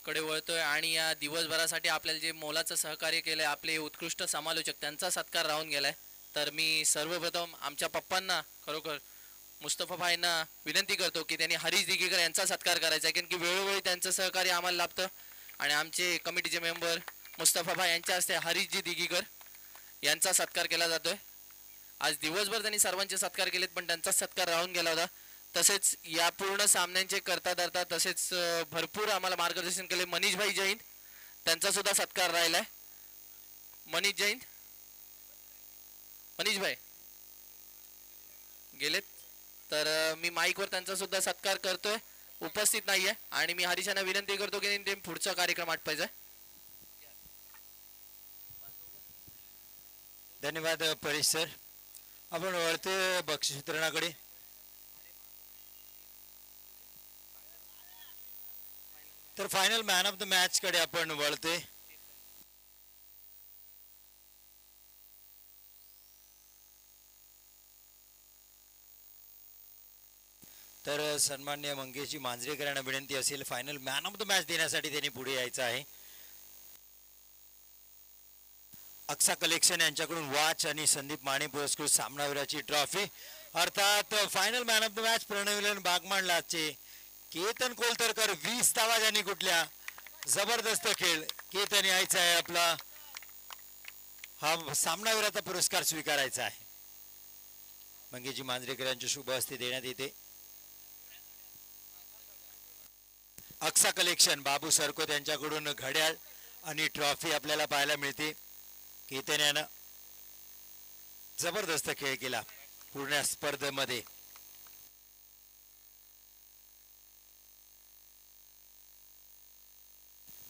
कडे वळतोय आणि या दिवसभरासाठी आपल्याला जे मोलाचं सहकार्य केलंय आपले उत्कृष्ट समालोचक त्यांचा सत्कार राहून गेलाय. तर मी सर्वप्रथम आमच्या पप्पांना खरोखर मुस्तफा भाईंना विनंती करतो की त्यांनी हरीश दिघेकर यांचा सत्कार करायचा आहे, कारण की वेळोवेळी त्यांचं सहकार्य आम्हाला लाभतं. आणि आमचे कमिटीचे मेंबर मुस्तफा भाई यांच्या हस्ते हरीशजी दिघेकर यांचा सत्कार केला जातोय. आज दिवसभर त्यांनी सर्वांचे सत्कार केलेत पण त्यांचाच सत्कार राहून गेला होता. तसेच या पूर्ण सामन्यांचे करता धरता तसेच भरपूर आम्हाला मार्गदर्शन केले मनीष भाई जैन, त्यांचा सुद्धा सत्कार राहिलाय. मनीष जैन, मनीष भाई गेलेत. तर मी माईकवर त्यांचा सुद्धा सत्कार करतोय, उपस्थित नाहीये. आणि मी हरीशांना विनंती करतो की ते पुढचा कार्यक्रम आटपायचा. धन्यवाद परेश सर. आपण वळते बक्षीस वितरणाकडे. तर final man of the match कडे आपण वळते. तर सन्मान्य मंगेशजी मांजरेकर यांना विनंती असेल final man of the match देण्यासाठी त्यांनी पुढे यायचं आहे. अक्सा कलेक्शन यांच्याकडून वॉच आणि संदीप माने पुरस्कृत सामनावीराची ट्रॉफी. अर्थात final man of the match प्रणविलन बागमाण लाचचे केतन कोलतरकर 20 धावा ज्यांनी कुठल्या जबरदस्त खेळ. केतन यायचा आहे, आपला हा सामनावीराचा पुरस्कार स्वीकारायचा आहे. मंगेशजी मांजरेकर यांच्या शुभ हस्ते देण्यात येते. अक्सा कलेक्शन बाबू सरकोत यांच्याकडून घड्याळ आणि ट्रॉफी आपल्याला पाहायला मिळते. केतन यानं जबरदस्त खेळ केला पूर्ण स्पर्धेमध्ये.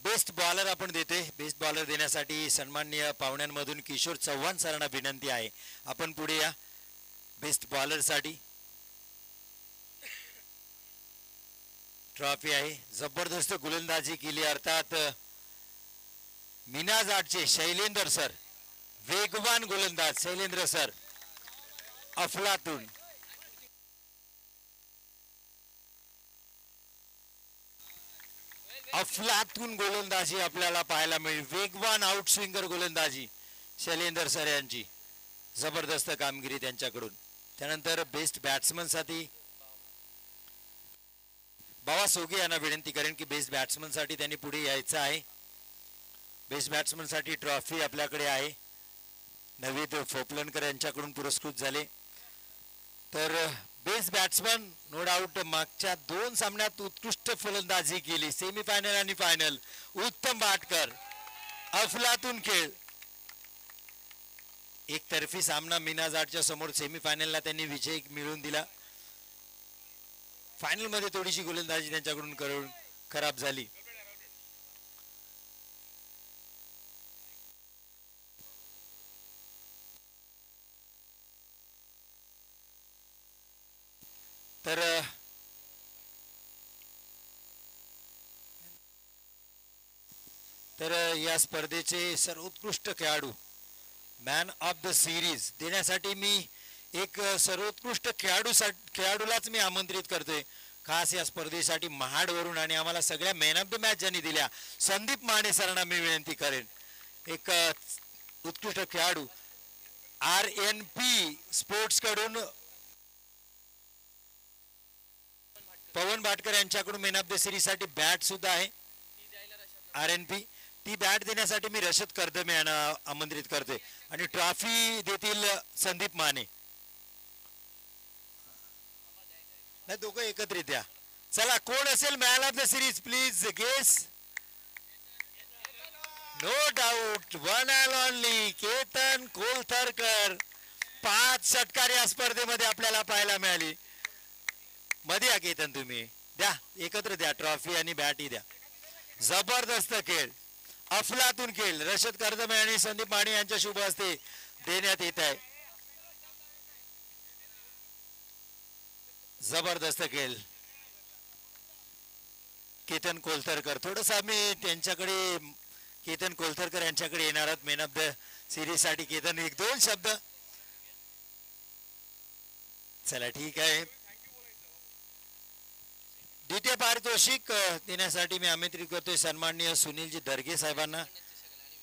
बेस्ट बॉलर आपण देते. बेस्ट बॉलर देण्यासाठी सन्माननीय पाहुण्यांमधून किशोर चव्हाण सरांना विनंती आहे, आपण पुढे या बेस्ट बॉलर साठी. ट्रॉफी आहे. जबरदस्त गोलंदाजी केली अर्थात मीनाज आठचे शैलेंद्र सर, वेगवान गोलंदाज शैलेंद्र सर अफलातून. अफलातून गोलंदाजी आपल्याला पाहायला मिळेल. वेगवान आउटस्विंगर गोलंदाजी शैलेंद्र सर यांची जबरदस्त कामगिरी त्यांच्याकडून. त्यानंतर बेस्ट बॅट्समन साठी बाबा सोगे यांना विनंती करेन की बेस्ट बॅट्समन साठी त्यांनी पुढे यायचं आहे. बेस्ट बॅट्समन साठी ट्रॉफी आपल्याकडे आहे. नवीद फोपलनकर यांच्याकडून पुरस्कृत झाले. तर बेस्ट बॅट्समन नो डाऊट मागच्या 2 सामन्यात उत्कृष्ट फलंदाजी केली, सेमीफायनल आणि फायनल. उत्तम भाटकर अफलातून खेळ. एकतर्फी सामना मीनाज आठच्या समोर सेमीफायनलला त्यांनी विजय मिळवून दिला. फायनल मध्ये थोडीशी गोलंदाजी त्यांच्याकडून खराब झाली. तर या स्पर्धेचे सर्वोत्कृष्ट खेळाडू मॅन ऑफ द सिरीज देण्यासाठी मी एक सर्वोत्कृष्ट खेळाडूलाच मी आमंत्रित करतोय खास या स्पर्धेसाठी महाडवरून. आणि आम्हाला सगळ्या मॅन ऑफ द मॅच ज्यांनी दिल्या संदीप माने सरांना मी विनंती करेन. एक उत्कृष्ट खेळाडू RNP स्पोर्ट्स कडून पवन भाटकर यांच्याकडून मॅन ऑफ द सिरीज साठी बॅट सुद्धा आहे. RNP ती बॅट देण्यासाठी मी रशद कर्दम यांना आमंत्रित करतोय. आणि ट्रॉफी देतील संदीप माने. नाही दोघं एकत्रित द्या. चला कोण असेल man of the series please guess. No doubt one and only Ketan Koltharkar. 5 षटकार या स्पर्धेमध्ये आपल्याला पाहायला मिळाली. मध्ये या केतन, तुम्ही द्या एकत्र द्या ट्रॉफी आणि बॅटही द्या. जबरदस्त खेळ, अफलातून खेळ रशद कर्दमे आणि संदीप माने यांच्या शुभ हस्ते देण्यात येत आहे. जबरदस्त खेळ केतन कोलथरकर. थोडस आम्ही त्यांच्याकडे केतन कोलथरकर यांच्याकडे येणार आहोत मॅन ऑफ द सिरीज साठी. केतन 1-2 शब्द. चला ठीक आहे. द्वितीय पारितोषिक देण्यासाठी मी आमंत्रित करतोय सन्माननीय सुनीलजी दर्गे साहेबांना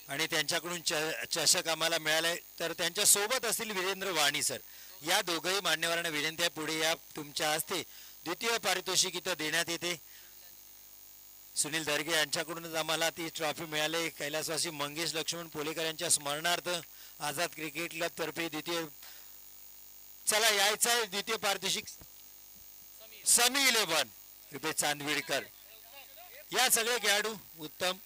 आणि त्यांच्याकडून चषक आम्हाला मिळालाय. तर त्यांच्या सोबत असतील वीरेंद्र वाणी सर. या दोघंही मान्यवरांना विनंती आहे पुढे या. तुमच्या हस्ते द्वितीय पारितोषिक इथं देण्यात येते. सुनील दर्गे यांच्याकडूनच आम्हाला ती ट्रॉफी मिळाली. कैलासवासी मंगेश लक्ष्मण पोलेकर यांच्या स्मरणार्थ आझाद क्रिकेट क्लब तर्फे द्वितीय. चला यायचं आहे द्वितीय पारितोषिक समी 11 रुपये चांदविडकर. या सगळे खेळाडू उत्तम.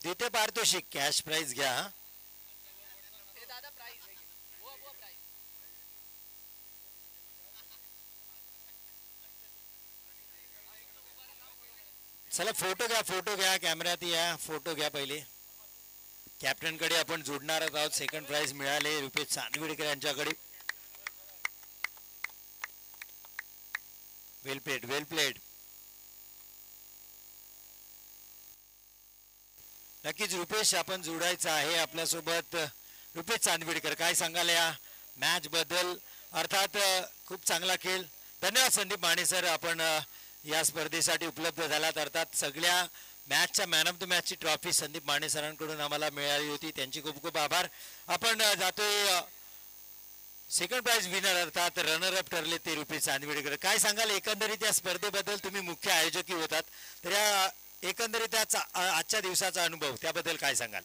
द्वितीय पारितोषिक कॅश प्राइज घ्या. चला फोटो घ्या कॅमेऱ्यात या. फोटो घ्या पहिले. कॅप्टन कडे आपण जोडणार आहोत. सेकंड प्राइज मिळाले रुपेश चांदविडकर यांच्याकडे. वेल प्लेड. नक्कीच रुपेश आपण जोडायचं आहे आपल्यासोबत. रुपेश चांदविडकर काय सांगाल या मॅच बद्दल. अर्थात खूप चांगला खेळ. धन्यवाद संदीप माने सर आपण या स्पर्धेसाठी उपलब्ध झालात. अर्थात सगळ्या मॅचच्या मॅन ऑफ द मॅचची ट्रॉफी संदीप माने सरांकडून आम्हाला मिळाली होती. त्यांचे खूप खूप आभार. आपण जातोय सेकंड प्राइज विनर अर्थात रनर अप ठरले ते रुपेश चांदविडकर. काय सांगाल एकंदरीत या स्पर्धेबद्दल. तुम्ही मुख्य आयोजकही होतात तर या एकंदरीत आजच्या दिवसाचा अनुभव त्याबद्दल काय सांगाल.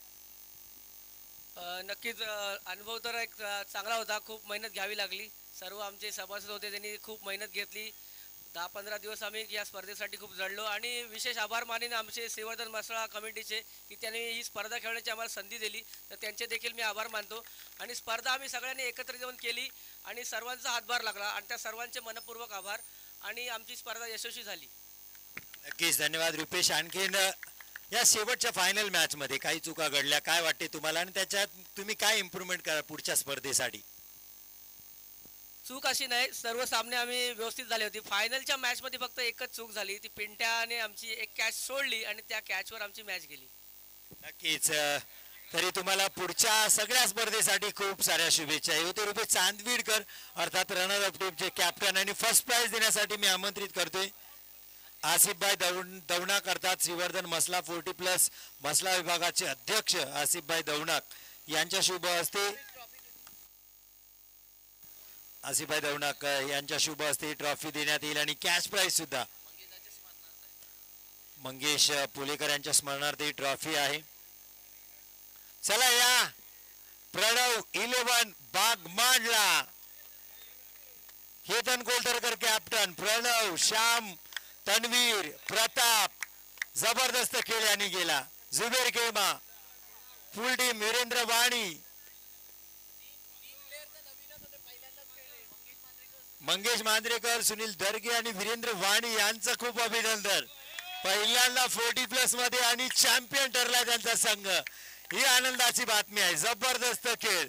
नक्कीच अनुभव तर एक चांगला होता. खूप मेहनत घ्यावी लागली. सर्व आमचे सभासद होते त्यांनी खूप मेहनत घेतली. 10-15 दिवस आम्ही या स्पर्धेसाठी खूप जडलो आणि विशेष आभार मानेन आमचे श्रीवर्धन मसळा कमिटीचे की त्यांनी ही स्पर्धा खेळण्याची आम्हाला संधी दिली. तर त्यांचे देखील मी आभार मानतो. आणि स्पर्धा आम्ही सगळ्यांनी एकत्र येऊन केली आणि सर्वांचा हातभार लागला आणि त्या सर्वांचे मनपूर्वक आभार आणि आमची स्पर्धा यशस्वी झाली. नक्कीच धन्यवाद रुपेश. आणखीन या शेवटच्या फायनल मॅच मध्ये काही चुका घडल्या काय वाटते तुम्हाला आणि त्याच्यात तुम्ही काय इम्प्रूव्हमेंट करा पुढच्या स्पर्धेसाठी. चूक अशी नाही. सर्व सामने आम्ही व्यवस्थित झाले होते. फायनलच्या मॅच मध्ये फक्त एकच चूक झाली. ती पिंट्याने आमची एक कॅच सोडली आणि त्या कॅचवर आमची मॅच गेली. नक्कीच तरी तुम्हाला पुढच्या सगळ्या स्पर्धेसाठी खूप साऱ्या शुभेच्छा. होते रुपेश चांदविडकर अर्थात रनर अप टीमचे कॅप्टन आणि फर्स्ट प्राइज देण्यासाठी मी आमंत्रित करतोय आसिफभाई दवनाक अर्थात श्रीवर्धन मसला 40+ मसला विभागाचे अध्यक्ष आसिफभाई दवनाक यांच्या शुभ हस्ते. आसिफभाई दवनाक यांच्या शुभ हस्ते ट्रॉफी देण्यात येईल आणि कॅश प्राइज सुद्धा मंगेश पुलेकर यांच्या स्मरणार्थ ही ट्रॉफी आहे. चला या प्रणव 11 बाग मांडला. केतन कोलतरकर कॅप्टन. प्रणव, श्याम, तन्वीर, प्रताप जबरदस्त खेळ यांनी गेला. जुबेर केमा फुल टीम. वीरेंद्र वाणी, मंगेश मांजरेकर, सुनील दर्गे आणि वीरेंद्र वाणी यांचं खूप अभिनंदन. पहिल्यांदा 40+ मध्ये आणि चॅम्पियन ठरला त्यांचा संघ. ही आनंदाची बातमी आहे. जबरदस्त खेळ.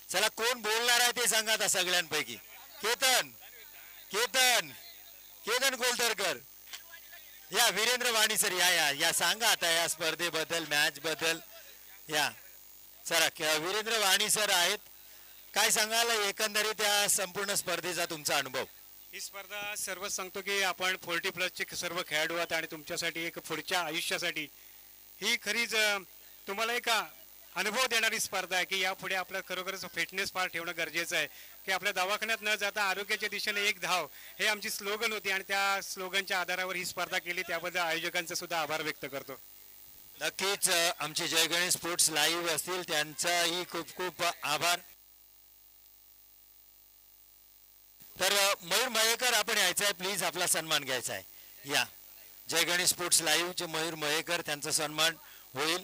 चला कोण बोलणार आहे ते सांगा आता सगळ्यांपैकी. केतन कोलतरकर या. वीरेंद्र वाणी सर या सांगा आता या स्पर्धेबद्दल मॅच बद्दल या. चला वीरेंद्र वाणी सर आहेत. काय सांगाल एकंदरीत या संपूर्ण स्पर्धेचा तुमचा अनुभव. ही स्पर्धा सर्वच सांगतो की आपण 40+ चे सर्व खेळाडू आहात आणि तुमच्यासाठी एक पुढच्या आयुष्यासाठी ही खरीच तुम्हाला एक अनुभव देणारी स्पर्धा आहे की यापुढे आपलं खरोखरच फिटनेस फार ठेवणं गरजेचं आहे की आपल्या दवाखान्यात न जाता आरोग्याच्या दिशेने एक धाव हे आमची स्लोगन होती आणि त्या स्लोगनच्या आधारावर ही स्पर्धा केली. त्याबद्दल आयोजकांचा सुद्धा आभार व्यक्त करतो. नक्कीच आमचे जय गणेश स्पोर्ट्स लाईव्ह असतील त्यांचाही खूप खूप आभार. तर मयूर मयेकर आपण यायचं आहे प्लीज. आपला सन्मान घ्यायचा आहे. या जय गणेश स्पोर्ट्स लाईव्हचे मयूर मयेकर त्यांचा सन्मान होईल.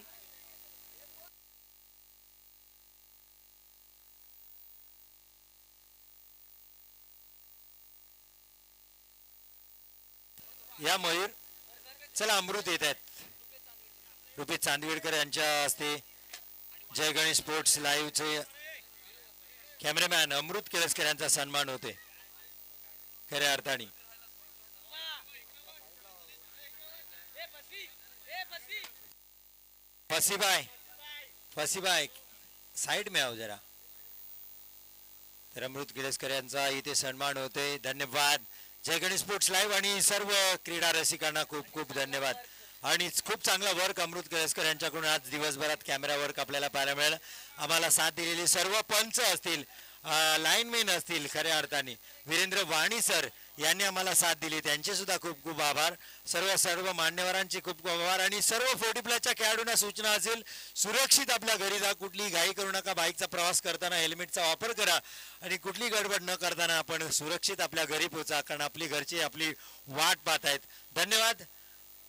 या मयूर. चला अमृत येत आहेत. रुपेश चांदविडकर यांच्या हस्ते जय गणेश स्पोर्ट्स लाईव्हचे कॅमेरामॅन अमृत केळसकर यांचा सन्मान होते खऱ्या अर्थाने. फसीबाई साइड में आओ जरा. तर अमृत केळेकर यांचा इथे सन्मान होतोय. धन्यवाद. जय गणेश स्पोर्ट्स लाईव्ह आणि सर्व क्रीडा रसिकांना खूप खूप धन्यवाद. आणि खूप चांगला वर्क अमृत केळेकर यांच्याकडून आज दिवसभरात कॅमेरा वर्क आपल्याला पाहायला मिळालं. आम्हाला साथ दिलेली सर्व पंच असतील, लाईनमॅन असतील, खऱ्या अर्थाने वीरेंद्र वाणी सर यांनी आम्हाला साथ दिली, त्यांचे सुद्धा खूप खूप आभार. सर्व मान्यवरांचे खूप खूप आभार. आणि सर्व 40+ खेळाडूंना सूचना असेल, सुरक्षित आपल्या घरी जा. कुठली घाई करू नका. बाईकचा प्रवास करताना हेल्मेटचा वापर करा आणि कुठली गडबड न करताना आपण सुरक्षित आपल्या घरी पोहोचा, कारण आपली घरची आपली वाट पाहत आहेत. धन्यवाद.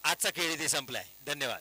आजचा खेळ इथे संपलाय. धन्यवाद.